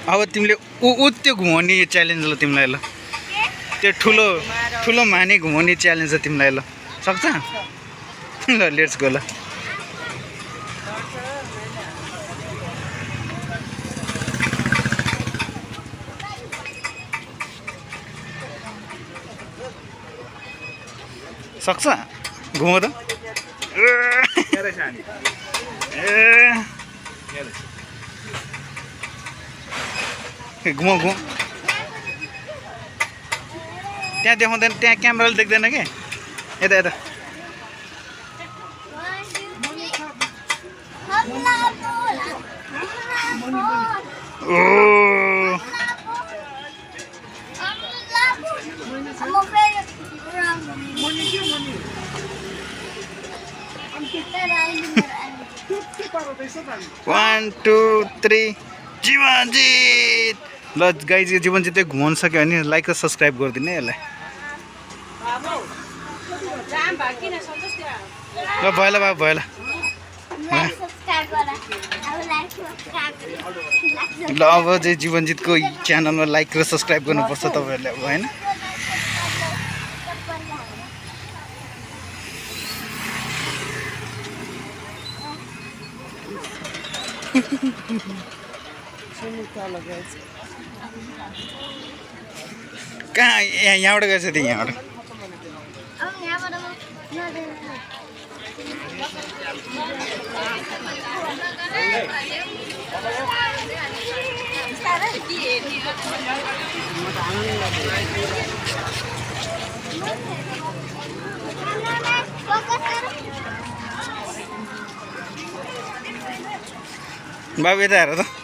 अब तिमीले त्यो घुमाउने च्यालेन्ज ल तिमीलाई ल त्यो ठुलो ठुलो माने घुमाउने च्यालेन्ज छ तिमीलाई ल सक्छ ल लेट्स गो ल सक्छ घुमाउ त घुमाउ घुमाउ त्यहाँ देखाउँदैन त्यहाँ क्यामेराले देख्दैन के यता यता वान टू थ्री जीवनजित ल गाइज जीवनजित घुमाउनु सक्यो भने लाइक र सब्सक्राइब गरिदिनु है यसलाई ल भयो ल बाबु भयो ल ल अब चाहिँ जीवनजितको च्यानलमा लाइक र सब्सक्राइब गर्नुपर्छ तपाईँहरूले अब होइन कहाँ यहाँबाट गएछ त यहाँबाट बाबु यता हेर त